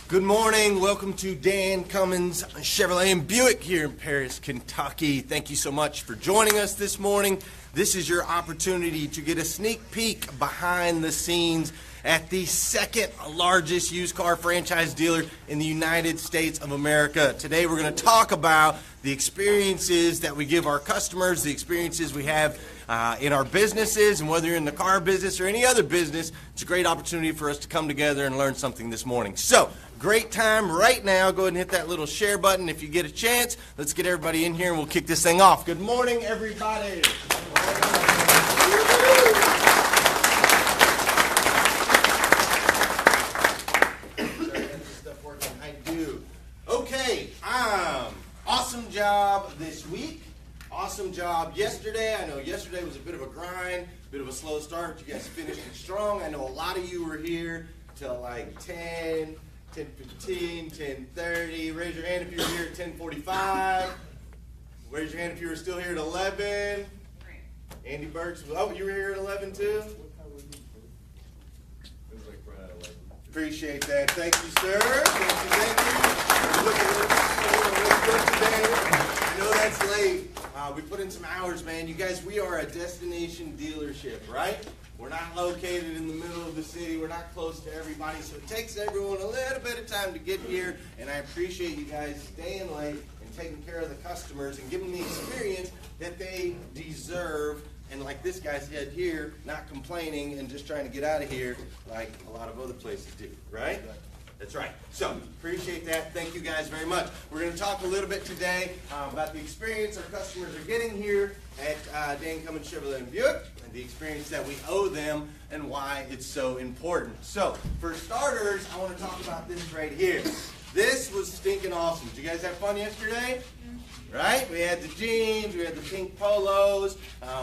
Good morning. Welcome to Dan Cummins Chevrolet and Buick here in Paris, Kentucky. Thank you so much for joining us this morning. This is your opportunity to get a sneak peek behind the scenes at the second largest used car franchise dealer in the United States of America. Today we're going to talk about the experiences that we give our customers, the experiences we have in our businesses, and whether you're in the car business or any other business, it's a great opportunity for us to come together and learn something this morning. So, great time right now. Go ahead and hit that little share button if you get a chance. Let's get everybody in here and we'll kick this thing off. Good morning, everybody. Okay, awesome job this week. Awesome job yesterday. I know yesterday was a bit of a grind, bit of a slow start. You guys finished it strong. I know a lot of you were here till like 10, 10:15, 10:30. Raise your hand if you were here at 10:45. Raise your hand if you were still here at 11. Andy Burks. Oh, you were here at 11 too? Appreciate that. Thank you, sir. Thank you. I know that's late. We put in some hours, man. You guys, we are a destination dealership, right? We're not located in the middle of the city. We're not close to everybody, so it takes everyone a little bit of time to get here, and I appreciate you guys staying late and taking care of the customers and giving them the experience that they deserve. And like this guy said here, not complaining and just trying to get out of here like a lot of other places do, right? That's right. So, appreciate that. Thank you guys very much. We're going to talk a little bit today about the experience our customers are getting here at Dan Cummins Chevrolet and Buick, and the experience that we owe them and why it's so important. So, for starters, I want to talk about this right here. This was stinking awesome. Did you guys have fun yesterday? Right? We had the jeans, we had the pink polos,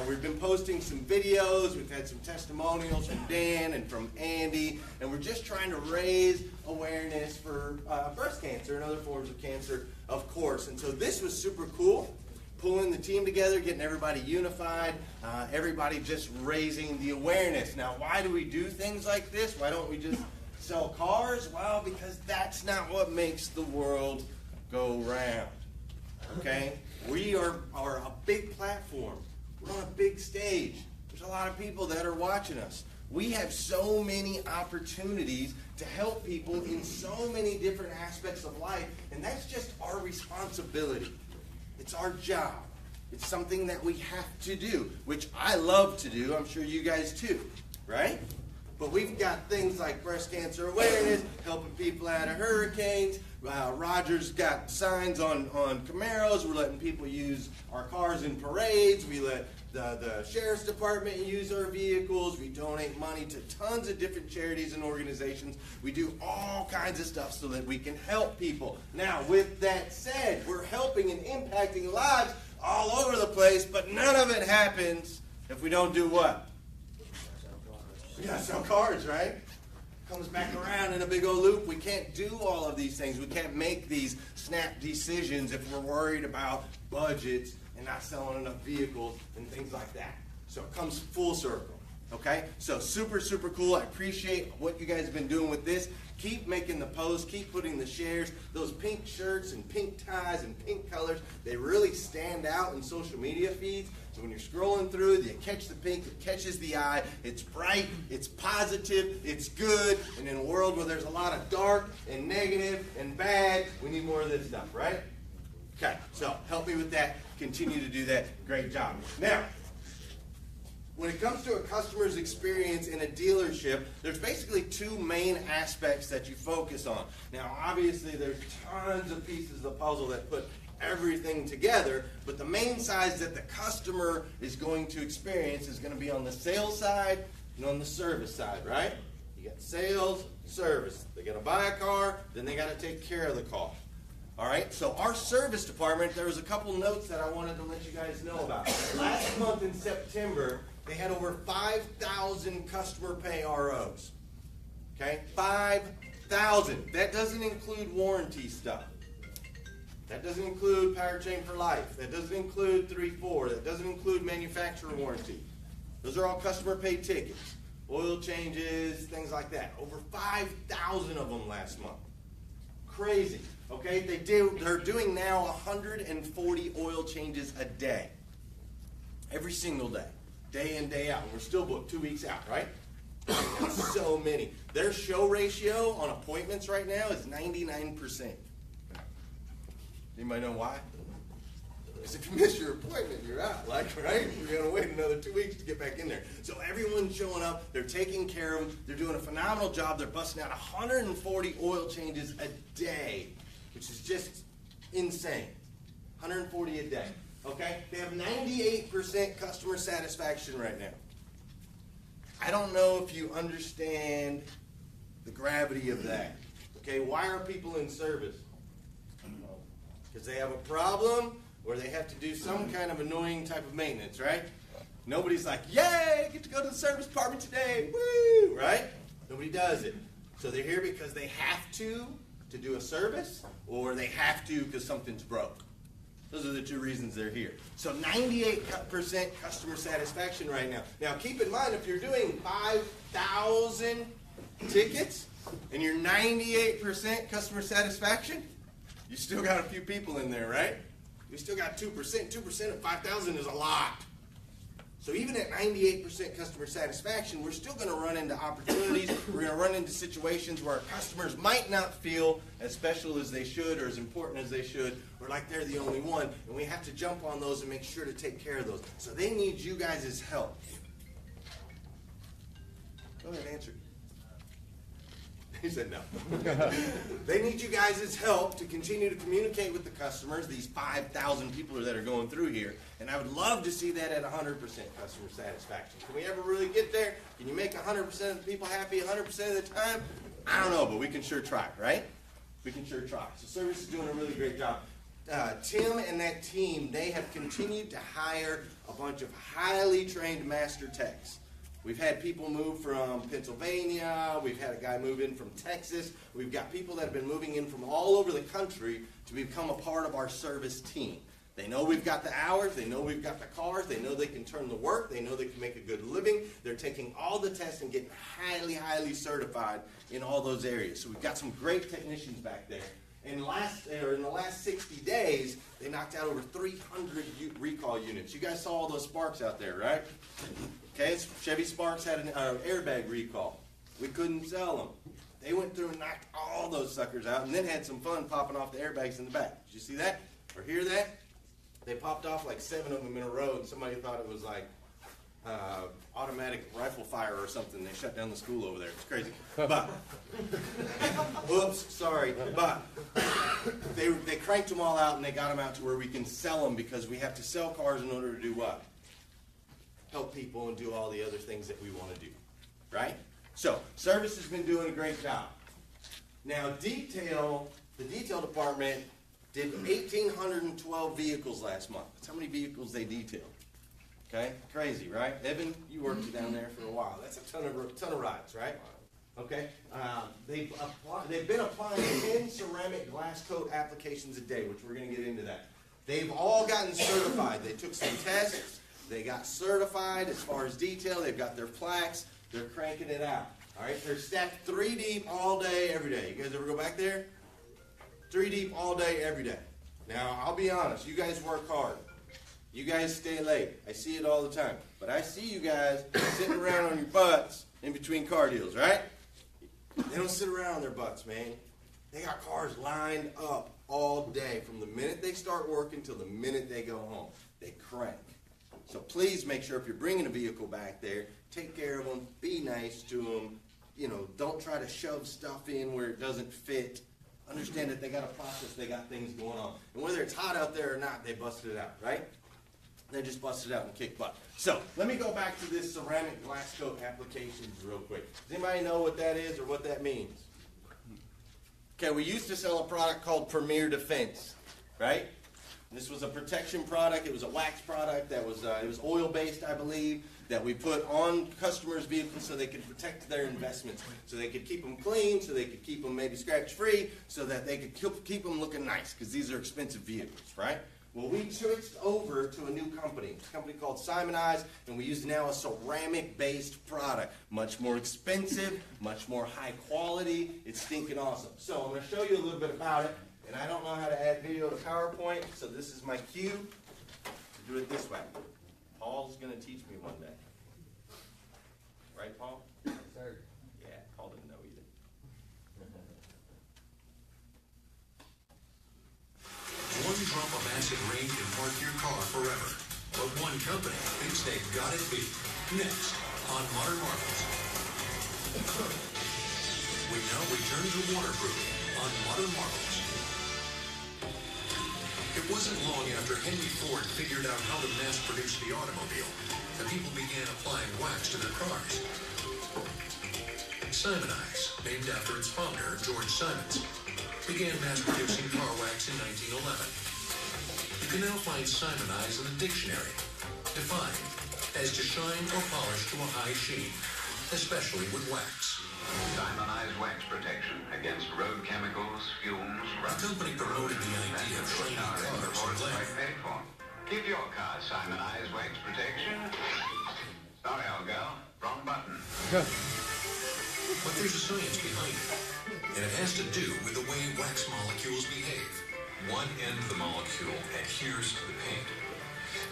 we've been posting some videos, we've had some testimonials from Dan and from Andy, and we're just trying to raise awareness for breast cancer and other forms of cancer, of course. And so this was super cool, pulling the team together, getting everybody unified, everybody just raising the awareness. Now, why do we do things like this? Why don't we just sell cars? Well, because that's not what makes the world go round. Okay, we are a big platform. We're on a big stage. There's a lot of people that are watching us. We have so many opportunities to help people in so many different aspects of life, and that's just our responsibility. It's our job. It's something that we have to do, which I love to do. I'm sure you guys too, right? But we've got things like breast cancer awareness, helping people out of hurricanes. Roger's got signs on Camaros. We're letting people use our cars in parades. We let the sheriff's department use our vehicles. We donate money to tons of different charities and organizations. We do all kinds of stuff so that we can help people. Now, with that said, we're helping and impacting lives all over the place, but none of it happens if we don't do what? We gotta sell cars, right? Comes back around in a big old loop. We can't do all of these things. We can't make these snap decisions if we're worried about budgets and not selling enough vehicles and things like that. So it comes full circle, okay? So super, super cool. I appreciate what you guys have been doing with this. Keep making the posts, keep putting the shares. Those pink shirts and pink ties and pink colors, they really stand out in social media feeds. So when you're scrolling through, you catch the pink, it catches the eye, it's bright, it's positive, it's good, and in a world where there's a lot of dark and negative and bad, we need more of this stuff, right? Okay, so help me with that, continue to do that, great job. Now, when it comes to a customer's experience in a dealership, there's basically two main aspects that you focus on. Now, obviously, there's tons of pieces of the puzzle that put everything together, but the main size that the customer is going to experience is going to be on the sales side and on the service side, right? You got sales, service. They're going to buy a car, then they got to take care of the car. All right, so our service department, there was a couple notes that I wanted to let you guys know about. Last month in September, they had over 5,000 customer pay ROs. Okay, 5,000. That doesn't include warranty stuff. That doesn't include powertrain for life. That doesn't include 3-4. That doesn't include manufacturer warranty. Those are all customer pay tickets. Oil changes, things like that. Over 5,000 of them last month. Crazy. Okay, they're doing now 140 oil changes a day. Every single day in, day out. And we're still booked 2 weeks out, right? That's so many. Their show ratio on appointments right now is 99%. Anybody know why? Because if you miss your appointment, you're out, right? You're going to wait another 2 weeks to get back in there. So everyone's showing up. They're taking care of them. They're doing a phenomenal job. They're busting out 140 oil changes a day, which is just insane. 140 a day. Okay? They have 98% customer satisfaction right now. I don't know if you understand the gravity of that. Okay? Why are people in service? Because they have a problem or they have to do some kind of annoying type of maintenance, right? Nobody's like, yay, I get to go to the service department today, woo, right? Nobody does it. So they're here because they have to do a service, or they have to because something's broke. Those are the two reasons they're here. So 98% customer satisfaction right now. Now keep in mind, if you're doing 5,000 tickets and you're 98% customer satisfaction, you still got a few people in there, right? You still got 2%. 2% of 5,000 is a lot. So even at 98% customer satisfaction, we're still going to run into opportunities. We're going to run into situations where our customers might not feel as special as they should or as important as they should, or like they're the only one. And we have to jump on those and make sure to take care of those. So they need you guys' help. Go ahead, answer. He said no. They need you guys' help to continue to communicate with the customers, these 5,000 people that are going through here. And I would love to see that at 100% customer satisfaction. Can we ever really get there? Can you make 100% of the people happy 100% of the time? I don't know, but we can sure try, right? We can sure try. So service is doing a really great job. Tim and that team, they have continued to hire a bunch of highly trained master techs. We've had people move from Pennsylvania. We've had a guy move in from Texas. We've got people that have been moving in from all over the country to become a part of our service team. They know we've got the hours. They know we've got the cars. They know they can turn the work. They know they can make a good living. They're taking all the tests and getting highly, highly certified in all those areas. So we've got some great technicians back there. In the last 60 days, they knocked out over 300 recall units. You guys saw all those Sparks out there, right? Okay, Chevy Sparks had an airbag recall. We couldn't sell them. They went through and knocked all those suckers out and then had some fun popping off the airbags in the back. Did you see that or hear that? They popped off like 7 of them in a row, and somebody thought it was like automatic rifle fire or something. They shut down the school over there. It's crazy. But, oops, sorry. But they cranked them all out and they got them out to where we can sell them, because we have to sell cars in order to do what? Help people and do all the other things that we want to do, right? So service has been doing a great job. Now the detail department did 1,812 vehicles last month. That's how many vehicles they detailed. Okay, crazy, right? Evan, you worked down there for a while. That's a ton of rides, right? Okay, they've been applying 10 ceramic glass coat applications a day, which we're going to get into that. They've all gotten certified. They took some tests. They got certified as far as detail. They've got their plaques. They're cranking it out. All right, they're stacked 3 deep all day, every day. You guys ever go back there? 3 deep all day, every day. Now, I'll be honest. You guys work hard. You guys stay late. I see it all the time. But I see you guys sitting around on your butts in between car deals, right? They don't sit around on their butts, man. They got cars lined up all day from the minute they start working till the minute they go home. They crank. So please make sure if you're bringing a vehicle back there, take care of them, be nice to them. You know, don't try to shove stuff in where it doesn't fit. Understand that they got a process, they got things going on. And whether it's hot out there or not, they busted it out, right? They just busted it out and kicked butt. So let me go back to this ceramic glass coat applications real quick. Does anybody know what that is or what that means? Okay, we used to sell a product called Premier Defense, right? This was a protection product. It was a wax product that was it was oil-based, I believe, that we put on customers' vehicles so they could protect their investments, so they could keep them clean, so they could keep them maybe scratch-free, so that they could keep them looking nice, because these are expensive vehicles, right? Well, we switched over to a new company. It's a company called Simonize, and we use now a ceramic-based product. Much more expensive, much more high quality. It's stinking awesome. So I'm going to show you a little bit about it, and I don't know how to add video to PowerPoint, so this is my cue to do it this way. Paul's going to teach me one day. Right, Paul? Yes, sir. Yeah, Paul didn't know either. One drop of acid rain can park your car forever. But one company thinks they've got it beat. Next, on Modern Marvels. We now return to waterproofing on Modern Marvels. It wasn't long after Henry Ford figured out how to mass produce the automobile that people began applying wax to their cars. Simonize, named after its founder, George Simons, began mass-producing car wax in 1911. You can now find Simonize in the dictionary, defined as to shine or polish to a high sheen, especially with wax. Simonize wax protection against road chemicals, fumes, rust. The company promoted the idea of shiny cars and glamour. Keep your car Simonize wax protection. Sorry, old girl. Wrong button. But there's a science behind it, and it has to do with the way wax molecules behave. One end of the molecule adheres to the paint.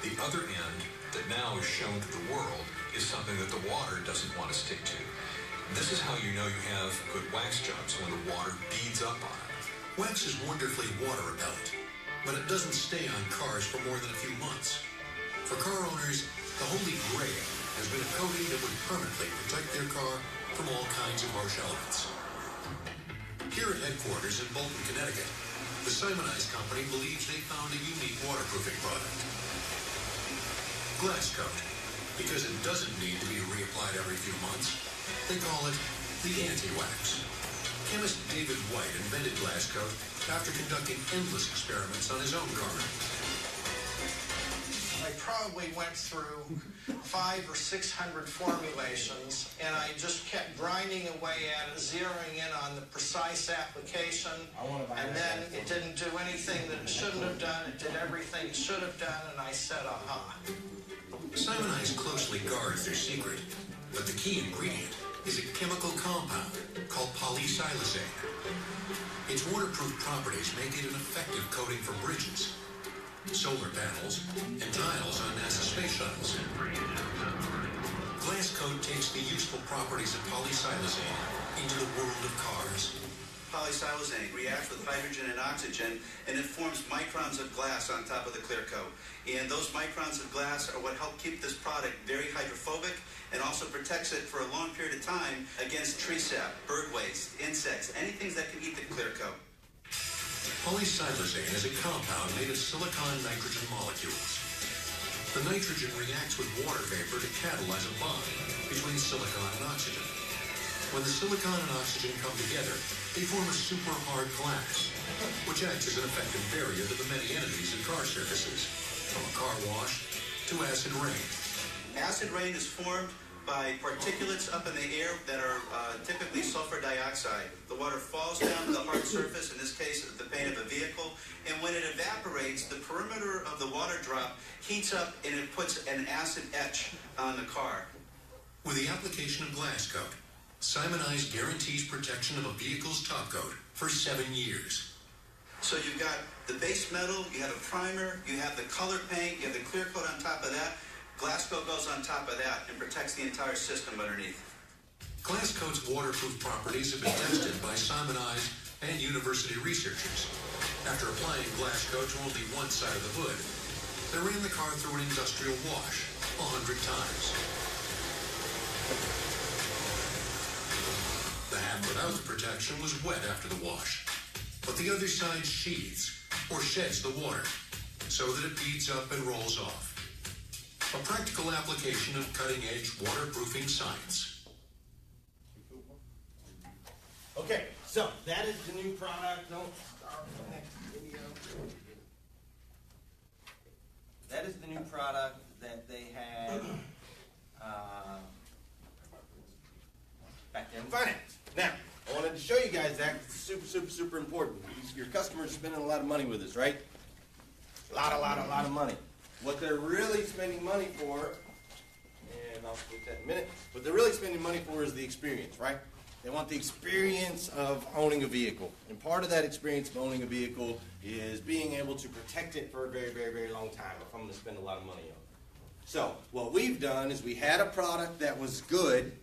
The other end, that now is shown to the world, is something that the water doesn't want to stick to. This is how you know you have good wax jobs, when the water beads up on it. Wax is wonderfully water repellent, but it doesn't stay on cars for more than a few months. For car owners, the holy grail has been a coating that would permanently protect their car from all kinds of harsh elements. Here at headquarters in Bolton, Connecticut, the Simonize company believes they found a unique waterproofing product. Glass coat, because it doesn't need to be reapplied every few months. They call it the anti-wax. Chemist David White invented glass coat after conducting endless experiments on his own car. I probably went through 500 or 600 formulations, and I just kept grinding away at it, zeroing in on the precise application, and then it didn't do anything that it shouldn't have done. It did everything it should have done, and I said, aha. Simonize closely guards their secret, but the key ingredient is a chemical compound called polysiloxane. Its waterproof properties make it an effective coating for bridges, solar panels, and tiles on NASA space shuttles. Glass coat takes the useful properties of polysiloxane into the world of cars. Polysiloxane reacts with hydrogen and oxygen, and it forms microns of glass on top of the clear coat. And those microns of glass are what help keep this product very hydrophobic and also protects it for a long period of time against tree sap, bird waste, insects, anything that can eat the clear coat. Polysiloxane is a compound made of silicon nitrogen molecules. The nitrogen reacts with water vapor to catalyze a bond between silicon and oxygen. When the silicon and oxygen come together, they form a super hard glass, which acts as an effective barrier to the many enemies in car surfaces, from a car wash to acid rain. Acid rain is formed by particulates up in the air that are typically sulfur dioxide. The water falls down to the hard surface, in this case the paint of a vehicle, and when it evaporates, the perimeter of the water drop heats up and it puts an acid etch on the car. With the application of glass coat, Simonize guarantees protection of a vehicle's top coat for 7 years. So you've got the base metal, you have a primer, you have the color paint, you have the clear coat on top of that. Glass coat goes on top of that and protects the entire system underneath. Glass coat's waterproof properties have been tested by Simonize and university researchers. After applying glass coat to only one side of the hood, they ran the car through an industrial wash 100 times. The half without the protection was wet after the wash, but the other side sheathes or sheds the water so that it beads up and rolls off. A practical application of cutting-edge waterproofing science. Okay, so that is the new product. Don't start the next video. That is the new product that they had back there in finance. Now, I wanted to show you guys that. It's super, super, super important. Your customers are spending a lot of money with us, right? A lot of money. What they're really spending money for, and I'll split that in a minute, what they're really spending money for is the experience, right? They want the experience of owning a vehicle. And part of that experience of owning a vehicle is being able to protect it for a very, very, very long time if I'm going to spend a lot of money on it. So what we've done is we had a product that was good.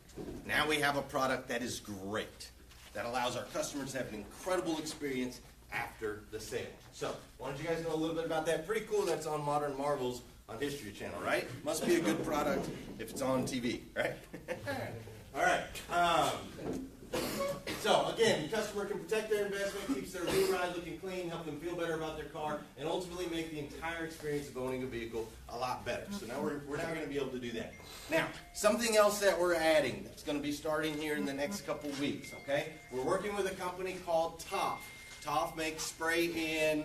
Now we have a product that is great. That allows our customers to have an incredible experience after the sale. So why don't you guys know a little bit about that? Pretty cool that's on Modern Marvels on History Channel, right? Must be a good product if it's on TV, right? All right. So again, the customer can protect their investment, keeps their new ride looking clean, help them feel better about their car, and ultimately make the entire experience of owning a vehicle a lot better. So now we're now going to be able to do that. Now, something else that we're adding that's going to be starting here in the next couple weeks, okay? We're working with a company called Toff. Toff makes spray-in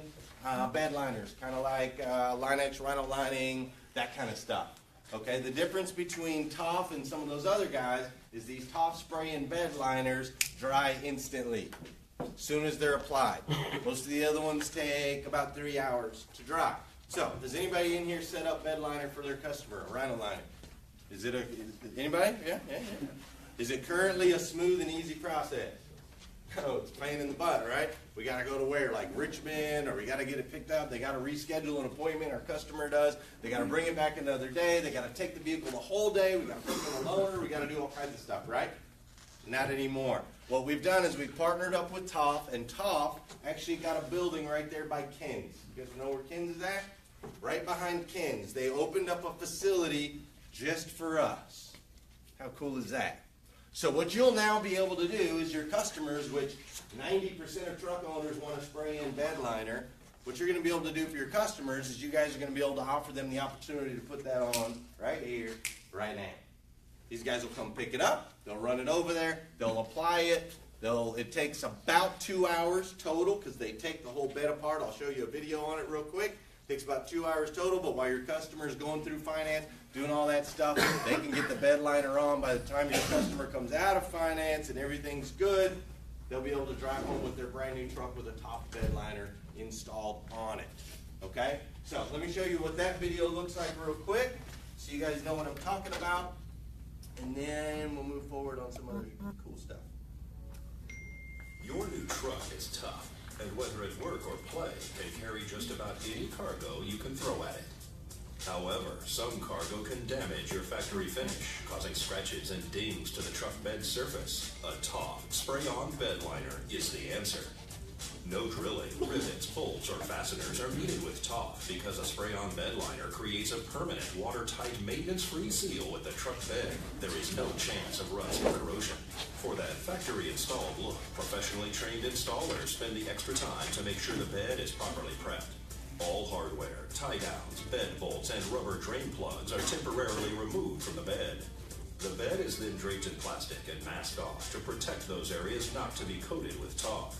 bed liners, kind of like Line-X Rhino lining, that kind of stuff. Okay, the difference between Toff and some of those other guys is these Toff spray-in bed liners dry instantly, as soon as they're applied. Most of the other ones take about 3 hours to dry. So, does anybody in here set up bed liner for their customer, a Rhino liner? Is it anybody? Yeah. Is it currently a smooth and easy process? No, it's a pain in the butt, right? We got to go to where, like Richmond, or we got to get it picked up. They got to reschedule an appointment. Our customer does. They got to bring it back another day. They got to take the vehicle the whole day. We got to put it in a loaner. We got to do all kinds of stuff, right? Not anymore. What we've done is we've partnered up with Toff, and Toff actually got a building right there by Ken's. You guys know where Ken's is at? Right behind Ken's. They opened up a facility just for us. How cool is that? So what you'll now be able to do is your customers, which 90% of truck owners want to spray in bed liner, what you're going to be able to do for your customers is you guys are going to be able to offer them the opportunity to put that on right here, right now. These guys will come pick it up, they'll run it over there, they'll apply it, it takes about 2 hours total because they take the whole bed apart. I'll show you a video on it real quick. It takes about 2 hours total, but while your customer is going through finance, doing all that stuff, they can get the bed liner on. By the time your customer comes out of finance and everything's good, they'll be able to drive home with their brand new truck with a Toff bed liner installed on it. Okay? So let me show you what that video looks like real quick so you guys know what I'm talking about. And then we'll move forward on some other cool stuff. Your new truck is tough, and whether at work or play, can carry just about any cargo you can throw at it. However, some cargo can damage your factory finish, causing scratches and dings to the truck bed surface. A Toff spray-on bed liner is the answer. No drilling, rivets, bolts, or fasteners are needed with Toff because a spray-on bed liner creates a permanent, watertight, maintenance-free seal with the truck bed. There is no chance of rust or corrosion. For that factory-installed look, professionally trained installers spend the extra time to make sure the bed is properly prepped. All hardware, tie-downs, bed bolts, and rubber drain plugs are temporarily removed from the bed. The bed is then draped in plastic and masked off to protect those areas not to be coated with Toff.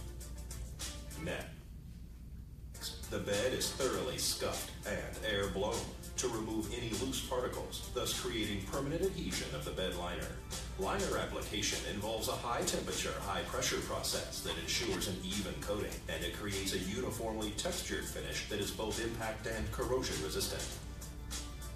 Next, the bed is thoroughly scuffed and air blown to remove any loose particles, thus creating permanent adhesion of the bed liner. Liner application involves a high-temperature, high-pressure process that ensures an even coating, and it creates a uniformly textured finish that is both impact and corrosion-resistant.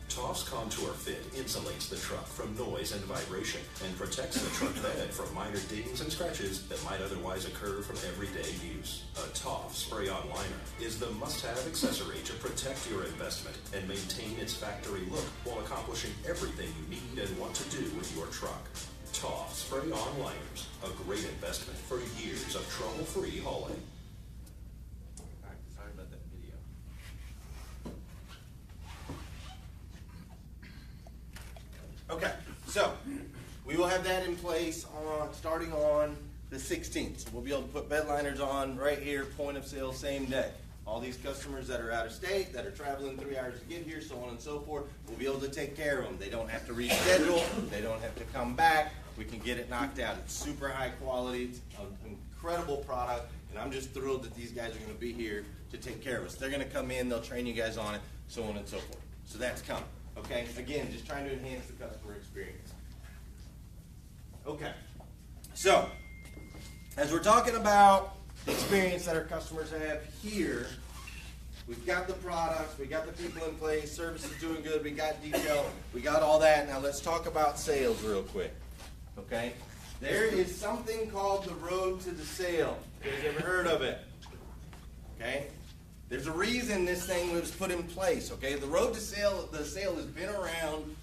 Toff's Contour Fit insulates the truck from noise and vibration and protects the truck bed from minor dings and scratches that might otherwise occur from everyday use. A Toff spray-on liner is the must-have accessory to protect your investment and maintain its factory look while accomplishing everything you need and want to do with your truck. Toff spray-on liners, a great investment for years of trouble-free hauling. Alright, sorry about that video. Okay, so we will have that in place starting on the 16th. So we'll be able to put bed liners on right here, point of sale, same day. All these customers that are out of state, that are traveling 3 hours to get here, so on and so forth, we'll be able to take care of them. They don't have to reschedule. They don't have to come back. We can get it knocked out. It's super high quality. It's an incredible product, and I'm just thrilled that these guys are going to be here to take care of us. They're going to come in. They'll train you guys on it, so on and so forth. So that's coming. Okay? Again, just trying to enhance the customer experience. Okay. So, as we're talking about the experience that our customers have here, We've got the products, we got the people in place, service is doing good, we got detail, we got all that. Now let's talk about sales real quick, okay? There is something called the road to the sale. You guys ever heard of it? Okay? There's a reason this thing was put in place, okay? The road to sale, the sale has been around.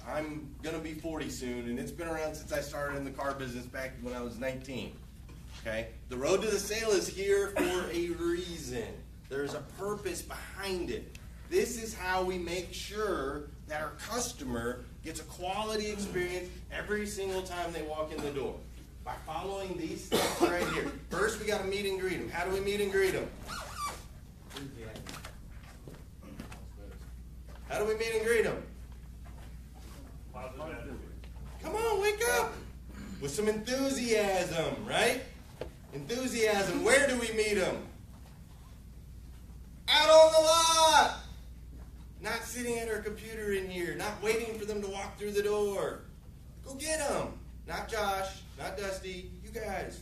I'm going to be 40 soon, and it's been around since I started in the car business back when I was 19, okay? The road to the sale is here for a reason. There's a purpose behind it. This is how we make sure that our customer gets a quality experience every single time they walk in the door. By following these steps right here. First, we got to meet and greet them. How do we meet and greet them? How do we meet and greet them? Come on, wake up! With some enthusiasm, right? Enthusiasm. Where do we meet them? Out on the lot! Not sitting at our computer in here, not waiting for them to walk through the door. Go get them. Not Josh, not Dusty, you guys.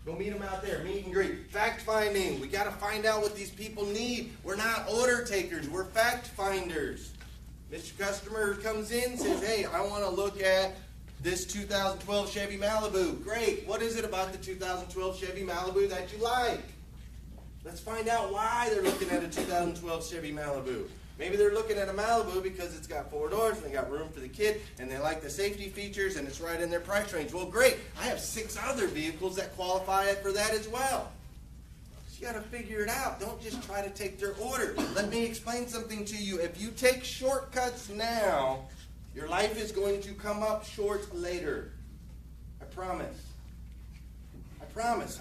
Go meet them out there, meet and greet. Fact finding, we got to find out what these people need. We're not order takers, we're fact finders. Mr. Customer comes in, says, hey, I want to look at this 2012 Chevy Malibu. Great, what is it about the 2012 Chevy Malibu that you like? Let's find out why they're looking at a 2012 Chevy Malibu. Maybe they're looking at a Malibu because it's got 4 doors and they got room for the kid and they like the safety features and it's right in their price range. Well, great. I have 6 other vehicles that qualify for that as well. So you got to figure it out. Don't just try to take their order. Let me explain something to you. If you take shortcuts now, your life is going to come up short later. I promise. I promise.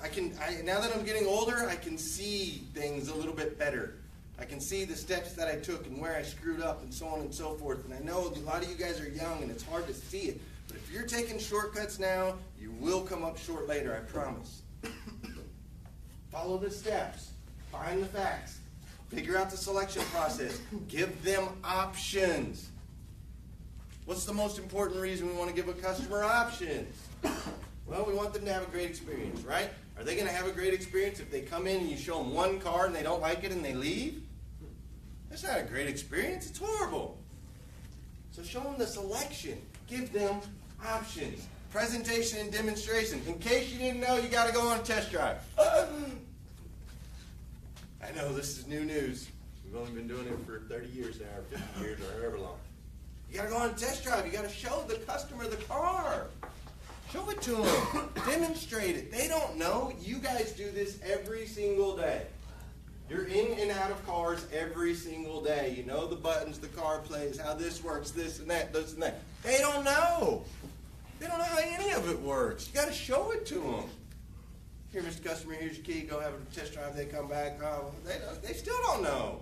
Now that I'm getting older, I can see things a little bit better. I can see the steps that I took and where I screwed up and so on and so forth. And I know a lot of you guys are young and it's hard to see it. But if you're taking shortcuts now, you will come up short later, I promise. Follow the steps. Find the facts. Figure out the selection process. Give them options. What's the most important reason we want to give a customer options? Well, we want them to have a great experience, right? Are they going to have a great experience if they come in and you show them one car and they don't like it and they leave? That's not a great experience. It's horrible. So show them the selection. Give them options. Presentation and demonstration. In case you didn't know, you got to go on a test drive. I know this is new news. We've only been doing it for 30 years now, or 50 years, or however long. You got to go on a test drive. You got to show the customer the car. Show it to them. Demonstrate it. They don't know. You guys do this every single day. You're in and out of cars every single day. You know the buttons, the car plays, how this works, this and that, this and that. They don't know. They don't know how any of it works. You got to show it to them. Here, Mr. Customer, here's your key. Go have a test drive. They come back. Oh, they still don't know.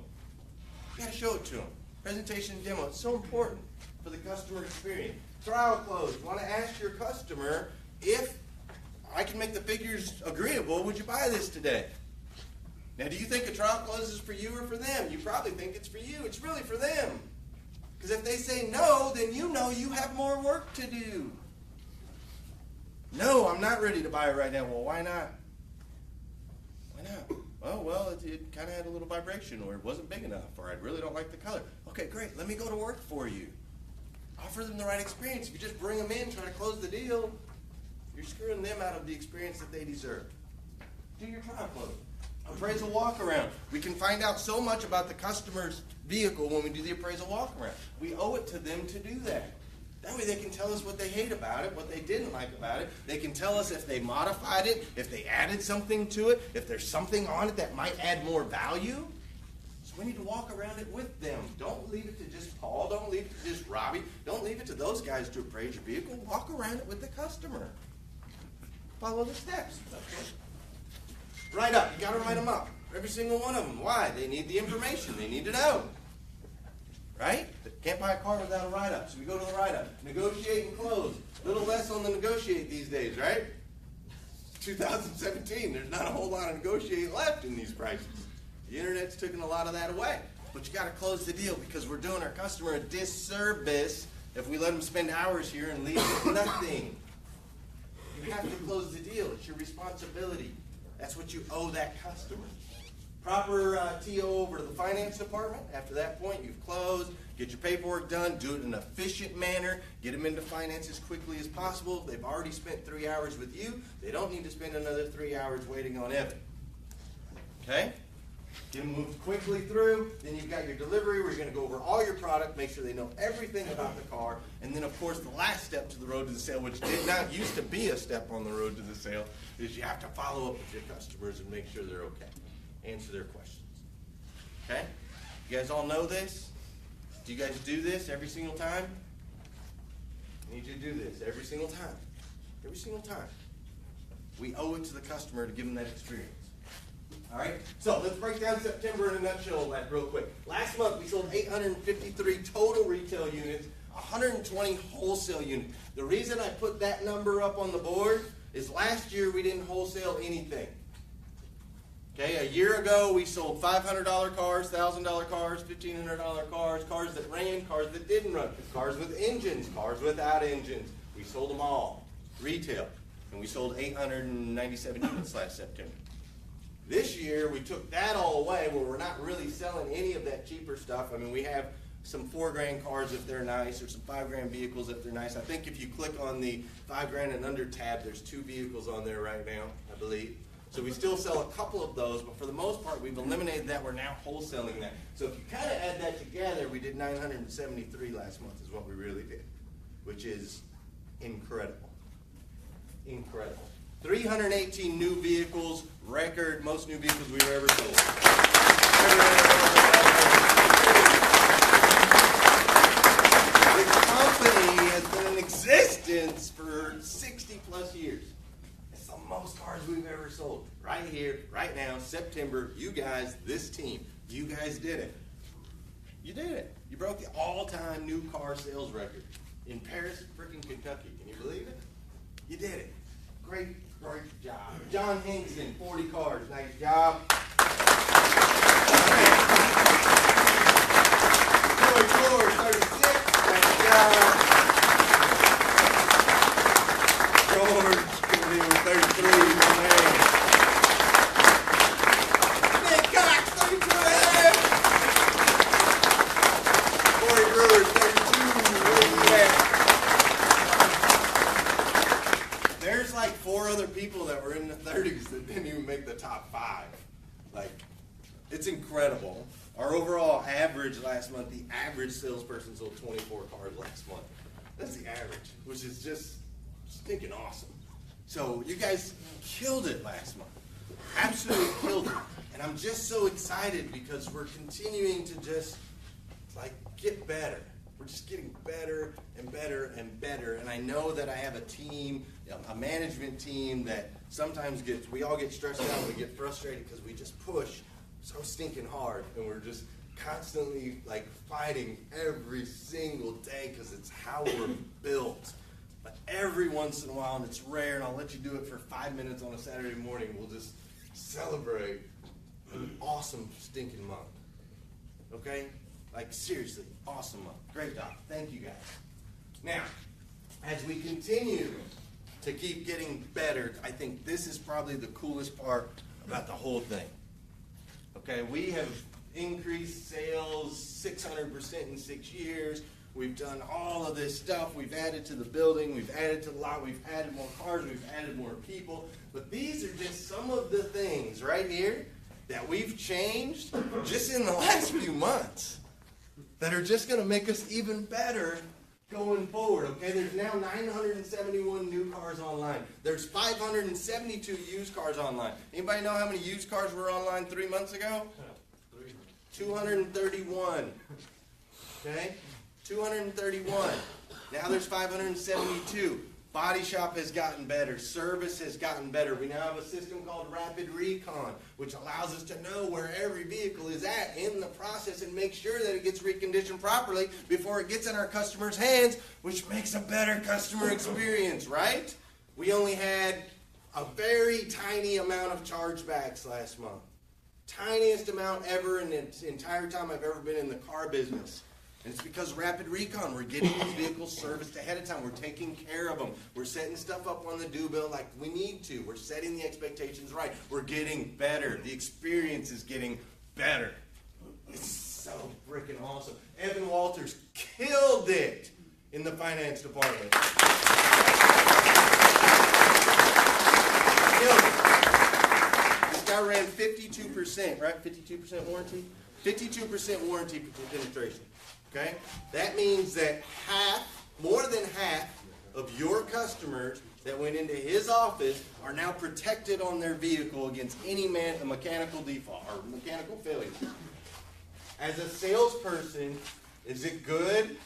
You got to show it to them. Presentation and demo. It's so important for the customer experience. Trial close. You want to ask your customer, if I can make the figures agreeable, would you buy this today? Now, do you think a trial close is for you or for them? You probably think it's for you. It's really for them. Because if they say no, then you know you have more work to do. No, I'm not ready to buy it right now. Well, why not? Why not? Oh, well, it kind of had a little vibration, or it wasn't big enough, or I really don't like the color. Okay, great. Let me go to work for you. Offer them the right experience. If you just bring them in, try to close the deal, you're screwing them out of the experience that they deserve. Do your trial close. Appraisal walk around. We can find out so much about the customer's vehicle when we do the appraisal walk around. We owe it to them to do that. That way they can tell us what they hate about it, what they didn't like about it. They can tell us if they modified it, if they added something to it, if there's something on it that might add more value. So we need to walk around it with them. Don't leave it to just Paul. Don't leave it to just Robbie. Don't leave it to those guys to appraise your vehicle. Walk around it with the customer. Follow the steps. Okay. Write up. You got to write them up. Every single one of them. Why? They need the information. They need to know. Right? Can't buy a car without a write-up. So we go to the write-up. Negotiate and close. A little less on the negotiate these days, right? 2017. There's not a whole lot of negotiating left in these prices. The internet's taken a lot of that away. But you got to close the deal because we're doing our customer a disservice if we let them spend hours here and leave with nothing. You have to close the deal. It's your responsibility. That's what you owe that customer. proper TO over to the finance department. After that point, you've closed, get your paperwork done, do it in an efficient manner, get them into finance as quickly as possible. They've already spent 3 hours with you. They don't need to spend another 3 hours waiting on Evan. Okay? Get them moved quickly through. Then you've got your delivery where you're going to go over all your product, make sure they know everything about the car. And then, of course, the last step to the road to the sale, which did not used to be a step on the road to the sale, is you have to follow up with your customers and make sure they're okay. Answer their questions. Okay? You guys all know this? Do you guys do this every single time? I need you to do this every single time. Every single time. We owe it to the customer to give them that experience. All right? So let's break down September in a nutshell real quick. Last month we sold 853 total retail units, 120 wholesale units. The reason I put that number up on the board is last year we didn't wholesale anything. Okay, a year ago we sold $500 cars, $1,000 cars, $1,500 cars, cars that ran, cars that didn't run, cars with engines, cars without engines. We sold them all, retail, and we sold 897 units last September. This year we took that all away where we're not really selling any of that cheaper stuff. I mean, we have some $4,000 cars if they're nice, or some $5,000 vehicles if they're nice. I think if you click on the $5,000 and under tab, there's 2 vehicles on there right now, I believe. So we still sell a couple of those, but for the most part, we've eliminated that. We're now wholesaling that. So if you kind of add that together, we did 973 last month is what we really did, which is incredible. Incredible. 318 new vehicles, record, most new vehicles we've ever sold. The company has been in existence for 60 plus years. It's the most cars we've ever sold. Right here, right now, September, you guys, this team, you guys did it. You did it. You broke the all-time new car sales record in Paris, freaking Kentucky. Can you believe it? You did it. Great job. John Hinkson, 40 cars. Nice job. Troy George, 36. Nice job. George, coming in with 33. Man. Nick Cox, 32. Corey Brewer, 32. Where you at? There's like 4 other people that were in the 30s that didn't even make the top 5. Like, it's incredible. Our overall average last month, the average salesperson sold 24 cars last month. That's the average, which is just stinking awesome. So you guys killed it last month. Absolutely killed it. And I'm just so excited because we're continuing to just like get better. We're just getting better and better and better. And I know that I have a team, a management team that sometimes we all get stressed out, we get frustrated because we just push so stinking hard. And we're just constantly like fighting every single day because it's how we're built. But every once in a while, and it's rare, and I'll let you do it for 5 minutes on a Saturday morning, we'll just celebrate an awesome stinking month. Okay? Like, seriously, awesome month. Great job. Thank you, guys. Now, as we continue to keep getting better, I think this is probably the coolest part about the whole thing. Okay, we have increased sales 600% in 6 years. We've done all of this stuff. We've added to the building. We've added to the lot. We've added more cars. We've added more people. But these are just some of the things right here that we've changed just in the last few months that are just going to make us even better going forward, okay? There's now 971 new cars online. There's 572 used cars online. Anybody know how many used cars were online 3 months ago? 231. Okay? 231. Now there's 572. Body shop has gotten better. Service has gotten better. We now have a system called Rapid Recon, which allows us to know where every vehicle is at in the process and make sure that it gets reconditioned properly before it gets in our customers' hands, which makes a better customer experience, right? We only had a very tiny amount of chargebacks last month. Tiniest amount ever in the entire time I've ever been in the car business. And it's because Rapid Recon, we're getting these vehicles serviced ahead of time. We're taking care of them. We're setting stuff up on the due bill like we need to. We're setting the expectations right. We're getting better. The experience is getting better. It's so freaking awesome. Evan Walters killed it in the finance department. Killed it. This guy ran 52%, right? 52% warranty? 52% warranty penetration. Okay? That means that more than half of your customers that went into his office are now protected on their vehicle against any mechanical default or mechanical failure. As a salesperson, is it good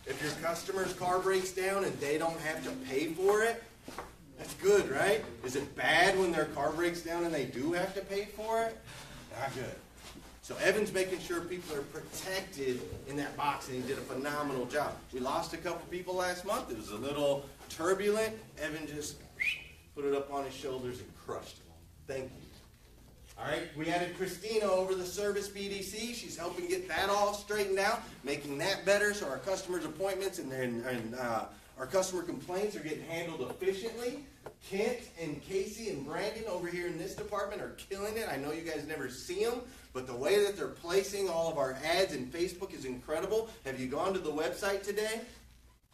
if your customer's car breaks down and they don't have to pay for it? That's good, right? Is it bad when their car breaks down and they do have to pay for it? Not good. So Evan's making sure people are protected in that box, and he did a phenomenal job. We lost a couple people last month. It was a little turbulent. Evan just put it up on his shoulders and crushed it. Thank you. All right, we added Christina over the service BDC. She's helping get that all straightened out, making that better so our customers' appointments and our customer complaints are getting handled efficiently. Kent and Casey and Brandon over here in this department are killing it. I know you guys never see them, but the way that they're placing all of our ads in Facebook is incredible. Have you gone to the website today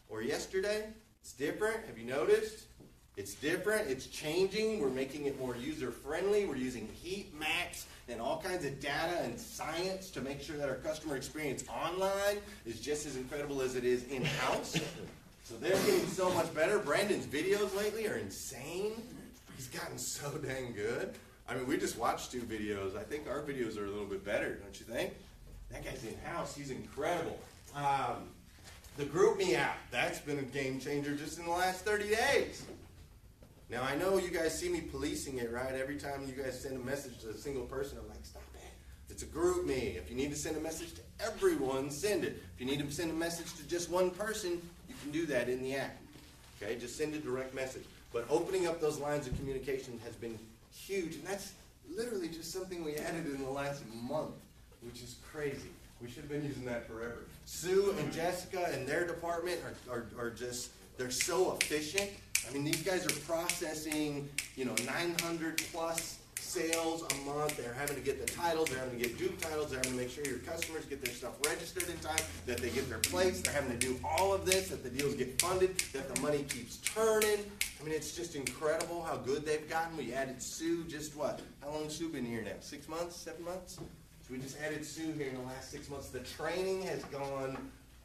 or yesterday? It's different. Have you noticed? It's different. It's changing. We're making it more user-friendly. We're using heat maps and all kinds of data and science to make sure that our customer experience online is just as incredible as it is in-house. So they're getting so much better. Brandon's videos lately are insane. He's gotten so dang good. I mean, we just watched 2 videos. I think our videos are a little bit better, don't you think? That guy's in-house. He's incredible. The Group Me app, that's been a game changer just in the last 30 days. Now, I know you guys see me policing it, right? Every time you guys send a message to a single person, I'm like, stop it. It's a Group Me. If you need to send a message to everyone, send it. If you need to send a message to just one person, you can do that in the app. Okay, just send a direct message. But opening up those lines of communication has been huge, and that's literally just something we added in the last month, which is crazy. We should have been using that forever. Sue and Jessica and their department are just, they're so efficient. I mean, these guys are processing, 900 plus sales a month. They're having to get the titles. They're having to get Duke titles. They're having to make sure your customers get their stuff registered in time, that they get their plates. They're having to do all of this, that the deals get funded, that the money keeps turning. I mean, it's just incredible how good they've gotten. We added Sue just what? How long has Sue been here now? 6 months? 7 months? So we just added Sue here in the last 6 months. The training has gone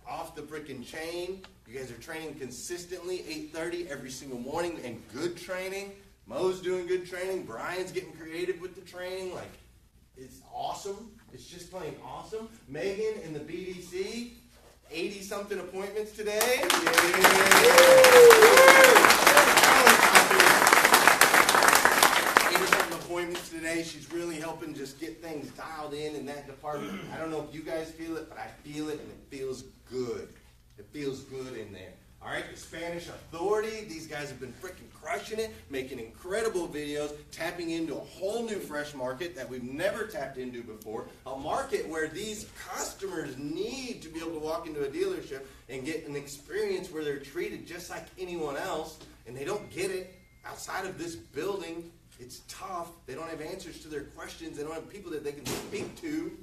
off the freaking chain. You guys are training consistently, 8:30 every single morning, and good training. Mo's doing good training. Brian's getting creative with the training. Like, it's awesome. It's just plain awesome. Megan in the BDC, 80-something appointments today. Appointments today. She's really helping just get things dialed in that department. I don't know if you guys feel it, but I feel it, and it feels good. It feels good in there. All right, the Spanish Authority, these guys have been freaking crushing it, making incredible videos, tapping into a whole new fresh market that we've never tapped into before, a market where these customers need to be able to walk into a dealership and get an experience where they're treated just like anyone else, and they don't get it outside of this building. It's tough. They don't have answers to their questions. They don't have people that they can speak to,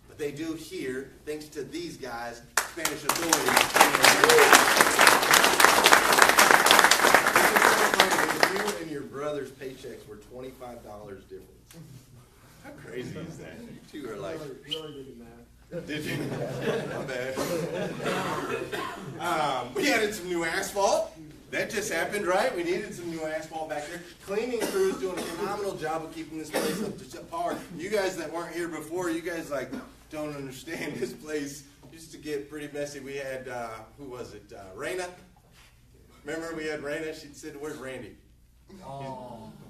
but they do here, thanks to these guys, Spanish Authority. You and your brother's paychecks were $25 difference. How crazy is that? You two are like... Really did math. Did you? Not bad. We added some new asphalt. That just happened, right? We needed some new asphalt back there. Cleaning crew's doing a phenomenal job of keeping this place up to par. You guys that weren't here before, you guys don't understand. This place used to get pretty messy. We had, who was it? Raina. Remember we had Raina? She'd said, where's Randy?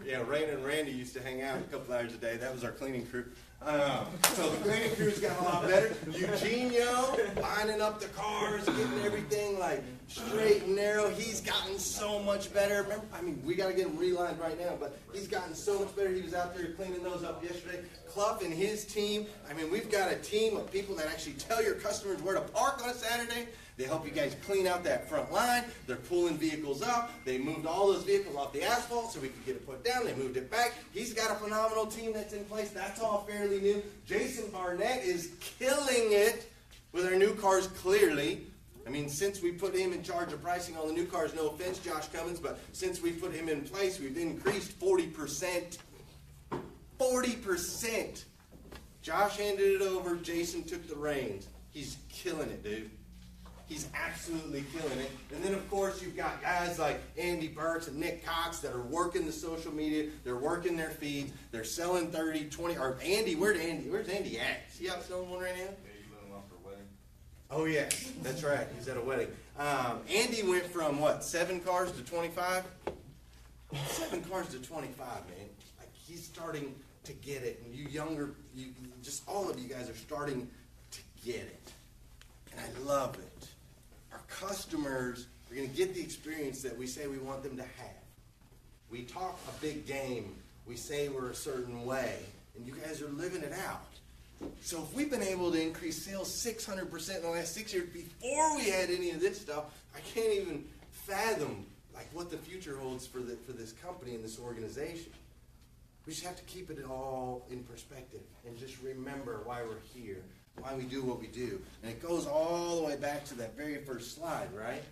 Yeah, Raina and Randy used to hang out a couple hours a day. That was our cleaning crew. So the cleaning crew's got a lot better. Eugenio, lining up the cars, getting everything like straight and narrow. He's gotten so much better. Remember, I mean, we got to get him relined right now, but he's gotten so much better. He was out there cleaning those up yesterday. Clough and his team, I mean, we've got a team of people that actually tell your customers where to park on a Saturday. They help you guys clean out that front line. They're pulling vehicles up. They moved all those vehicles off the asphalt so we could get it put down. They moved it back. He's got a phenomenal team that's in place. That's all fairly new. Jason Barnett is killing it with our new cars, clearly. I mean, since we put him in charge of pricing on the new cars, no offense, Josh Cummins, but since we put him in place, we've increased 40%. 40%. Josh handed it over. Jason took the reins. He's killing it, dude. He's absolutely killing it. And then, of course, you've got guys like Andy Burks and Nick Cox that are working the social media. They're working their feeds. They're selling 30, 20. Or Andy, where's Andy at? Is he out selling one right now? Yeah, you let him off for a wedding. Oh, yeah. That's right. He's at a wedding. Andy went from, what, 7 cars to 25? 7 cars to 25, man. Like, he's starting to get it. And you younger, just all of you guys are starting to get it. And I love it. Our customers are going to get the experience that we say we want them to have. We talk a big game. We say we're a certain way. And you guys are living it out. So if we've been able to increase sales 600% in the last 6 years before we had any of this stuff, I can't even fathom like what the future holds for this company and this organization. We just have to keep it all in perspective and just remember why we're here, why we do what we do. And it goes all the way back to that very first slide, right?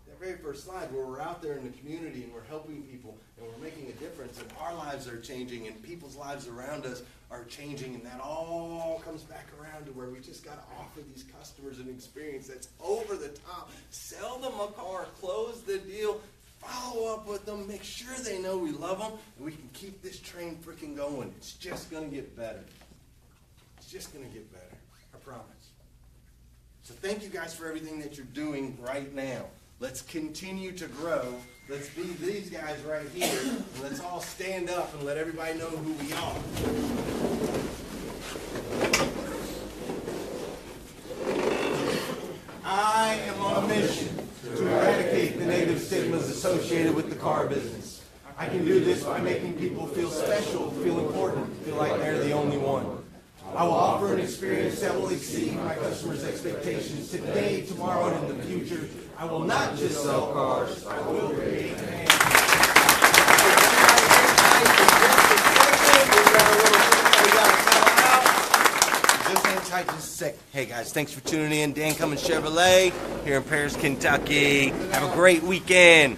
That very first slide where we're out there in the community and we're helping people and we're making a difference and our lives are changing and people's lives around us are changing, and that all comes back around to where we just got to offer these customers an experience that's over the top. Sell them a car, close the deal, follow up with them, make sure they know we love them, and we can keep this train freaking going. It's just going to get better. It's just going to get better. I promise. So thank you guys for everything that you're doing right now. Let's continue to grow. Let's be these guys right here. And let's all stand up and let everybody know who we are. I am on a mission to eradicate the negative stigmas associated with the car business. I can do this by making people feel special, feel important, feel like they're the only one. I will offer an experience that will exceed my customers' expectations today, tomorrow, and in the future. I will not just sell cars, I will create demand. Just hang tight just a sec. Hey guys, thanks for tuning in. Dan Cummins Chevrolet here in Paris, Kentucky. Have a great weekend.